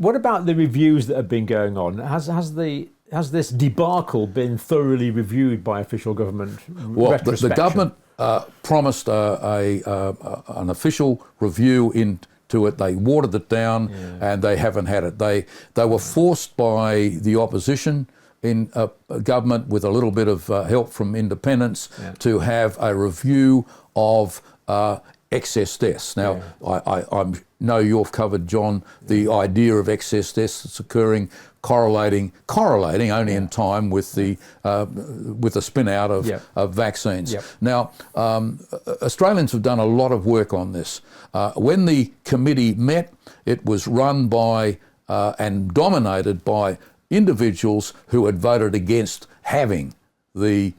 what about the reviews that have been going on? Has this debacle been thoroughly reviewed by official government? Well, the government promised an official review into it. They watered it down, and they haven't had it. They were forced by the opposition in government, with a little bit of help from independents, to have a review of excess deaths. Now, I know you've covered, John, the idea of excess deaths that's occurring, correlating only in time with the spin out of vaccines. Now, Australians have done a lot of work on this. When the committee met, it was run by and dominated by individuals who had voted against having the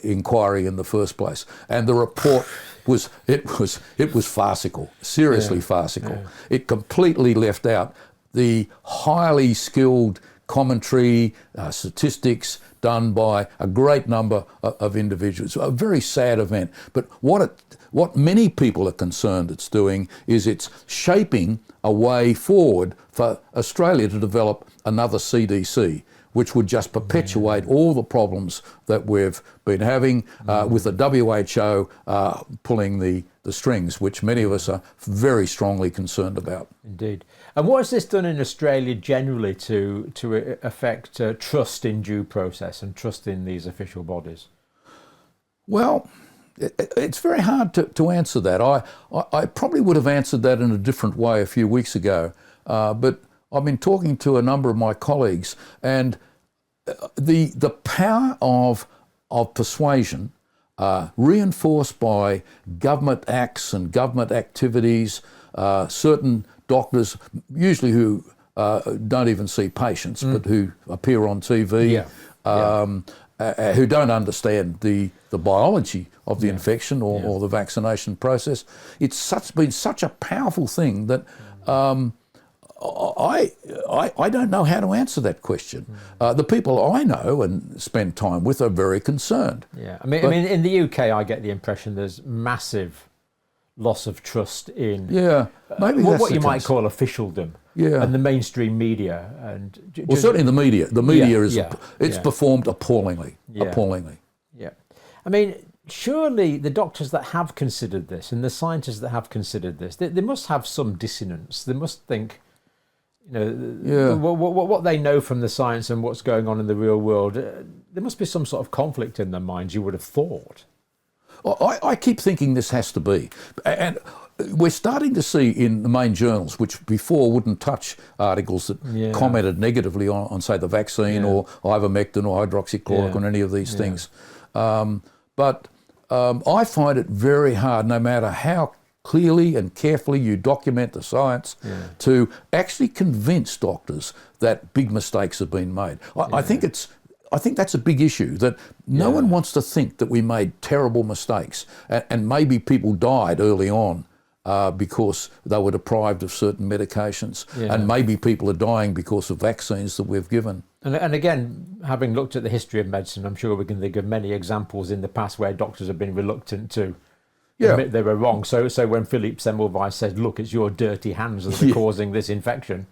inquiry in the first place, and the report was farcical, seriously farcical. It completely left out the highly skilled commentary, statistics done by a great number of individuals. A very sad event. But what many people are concerned it's doing is it's shaping a way forward for Australia to develop another CDC, which would just perpetuate all the problems that we've been having with the WHO pulling the strings, which many of us are very strongly concerned about. Indeed. And what has this done in Australia generally to affect trust in due process and trust in these official bodies? Well, it's very hard to answer that. I probably would have answered that in a different way a few weeks ago, but I've been talking to a number of my colleagues, and the power of persuasion, reinforced by government acts and government activities, certain doctors, usually who don't even see patients, but who appear on TV, who don't understand the biology of the infection or the vaccination process. It's been such a powerful thing that I don't know how to answer that question. The people I know and spend time with are very concerned. Yeah, I mean, in the UK, I get the impression there's massive loss of trust in maybe what you might call officialdom and the mainstream media. And well, certainly the media. The media is performed appallingly. Yeah, I mean, surely the doctors that have considered this and the scientists that have considered this, they must have some dissonance. They must think, what they know from the science and what's going on in the real world. There must be some sort of conflict in their minds, you would have thought. I keep thinking this has to be. And we're starting to see in the main journals, which before wouldn't touch articles that commented negatively on, say, the vaccine or ivermectin or hydroxychloroquine, any of these things. But I find it very hard, no matter how clearly and carefully you document the science, to actually convince doctors that big mistakes have been made. I think that's a big issue, that no one wants to think that we made terrible mistakes and maybe people died early on because they were deprived of certain medications, and maybe people are dying because of vaccines that we've given. And again, having looked at the history of medicine, I'm sure we can think of many examples in the past where doctors have been reluctant to admit they were wrong. So when Philippe Semmelweis said, look, it's your dirty hands that are causing this infection,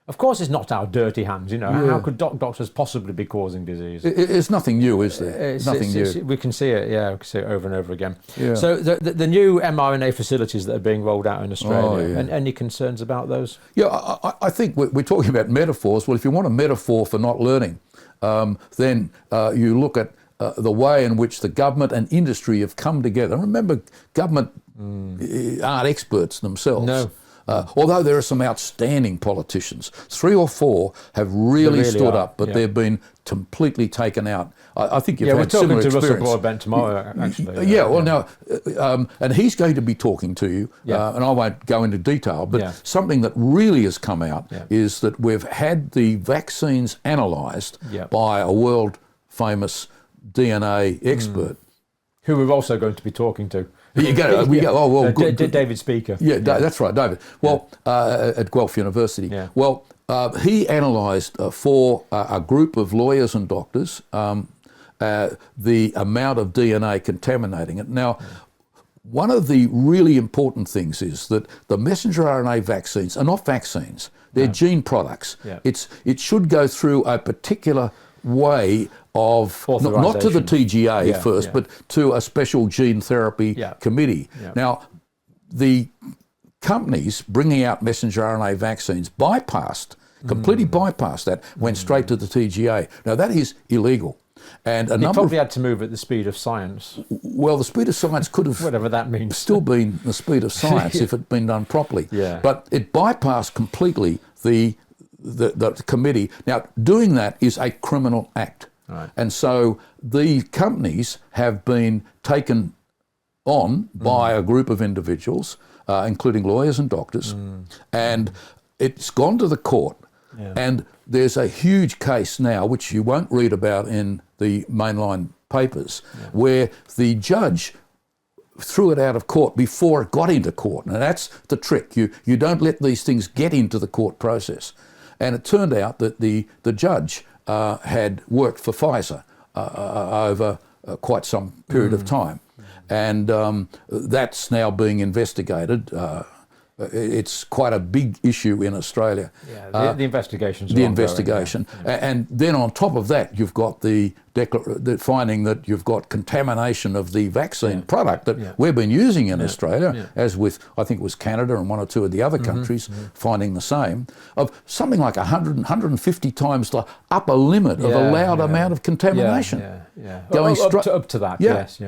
of course it's not our dirty hands, How could doctors possibly be causing disease? It's nothing new, is there? Nothing new. We can see it, we can see it over and over again. So the new mRNA facilities that are being rolled out in Australia, and any concerns about those? I think we're talking about metaphors. Well, if you want a metaphor for not learning, then you look at the way in which the government and industry have come together. Remember, government aren't experts themselves. No. Although there are some outstanding politicians. 3 or 4 have really stood up, but they've been completely taken out. I think you've had similar experience. We're talking to Russell Broadbent tomorrow, actually. Now, and he's going to be talking to you, and I won't go into detail, but something that really has come out is that we've had the vaccines analysed by a world-famous DNA expert. Who we're also going to be talking to. Good. David Speaker. That's right, David. Well, at Guelph University. Well, he analysed for a group of lawyers and doctors the amount of DNA contaminating it. Now, one of the really important things is that the messenger RNA vaccines are not vaccines. They're gene products. Yeah. It should go through a particular way of, not to the TGA first, but to a special gene therapy committee. Yeah. Now, the companies bringing out messenger RNA vaccines completely bypassed that, went straight to the TGA. Now, that is illegal. And they probably had to move at the speed of science. Well, the speed of science could have whatever that means still been the speed of science if it had been done properly. Yeah. But it bypassed completely the committee. Now, doing that is a criminal act. Right. And so the companies have been taken on by a group of individuals, including lawyers and doctors, and it's gone to the court. Yeah. And there's a huge case now, which you won't read about in the mainline papers, where the judge threw it out of court before it got into court. And that's the trick. You don't let these things get into the court process. And it turned out that the judge had worked for Pfizer over quite some period of time. And that's now being investigated. It's quite a big issue in Australia. Yeah, the investigations. The investigation. And then on top of that, you've got the finding that you've got contamination of the vaccine product that we've been using in Australia, as with, I think it was Canada and one or two of the other countries, finding the same, of something like 100, 150 times the upper limit of allowed amount of contamination. Going up to that, yes.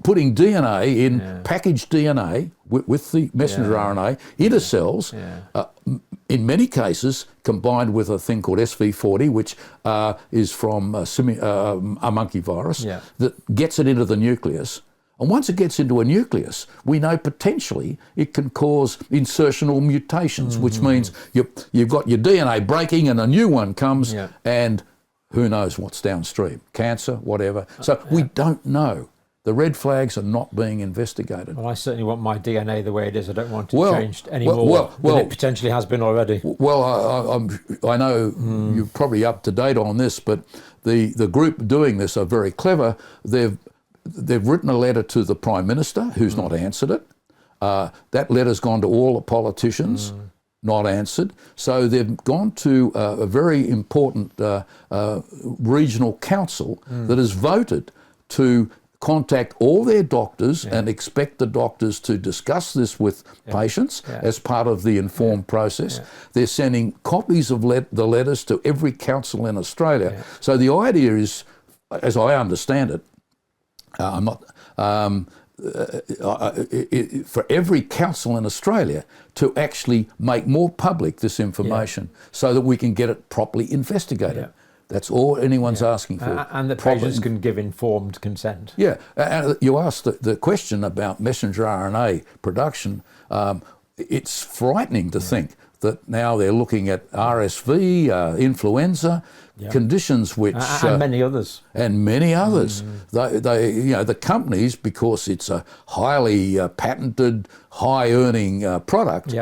Putting DNA in packaged DNA with the messenger RNA into cells, in many cases combined with a thing called SV40, which is from a monkey virus, that gets it into the nucleus. And once it gets into a nucleus, we know potentially it can cause insertional mutations, which means you've got your DNA breaking and a new one comes, and who knows what's downstream, cancer, whatever. So we don't know. The red flags are not being investigated. Well, I certainly want my DNA the way it is. I don't want it changed any more than it potentially has been already. Well, I know you're probably up to date on this, but the group doing this are very clever. They've written a letter to the Prime Minister, who's not answered it. That letter's gone to all the politicians, not answered. So they've gone to a very important regional council that has voted to contact all their doctors and expect the doctors to discuss this with patients as part of the informed process. They're sending copies of the letters to every council in Australia. So the idea is, as I understand it, for every council in Australia to actually make more public this information so that we can get it properly investigated. That's all anyone's asking for. And the patients can give informed consent. Yeah, and you asked the question about messenger RNA production. It's frightening to think that now they're looking at RSV, influenza, conditions which... and many others. And many others. The companies, because it's a highly patented, high-earning product,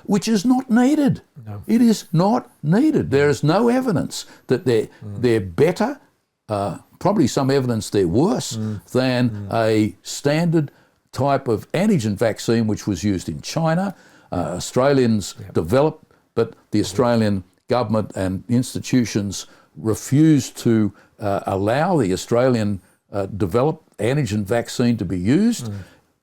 which is not needed. No. It is not needed. There is no evidence that they're better, probably some evidence they're worse than a standard type of antigen vaccine which was used in China. Australians developed, but the Australian government and institutions refused to allow the Australian developed antigen vaccine to be used.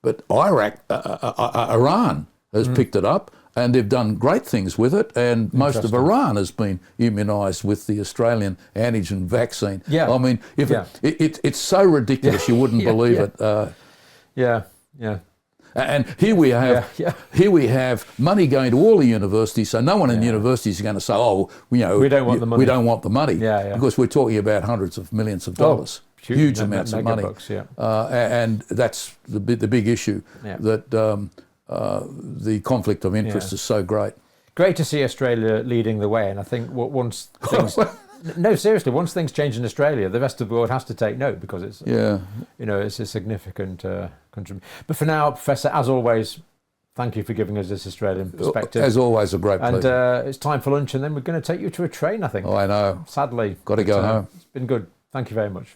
But Iran has picked it up, and they've done great things with it, and most of Iran has been immunised with the Australian antigen vaccine. I mean, it's so ridiculous you wouldn't believe it. And here we have money going to all the universities, so no one in the universities is going to say, we don't want the money. We don't want the money, because we're talking about hundreds of millions of dollars, huge amounts of money, and that's the big issue that. The conflict of interest is so great. Great to see Australia leading the way, and I think once things once things change in Australia, the rest of the world has to take note, because it's it's a significant contribution. But for now, Professor, as always, thank you for giving us this Australian perspective. As always, a great pleasure. And it's time for lunch, and then we're going to take you to a train, I think. I know. Sadly. Got to go home. It's been good. Thank you very much.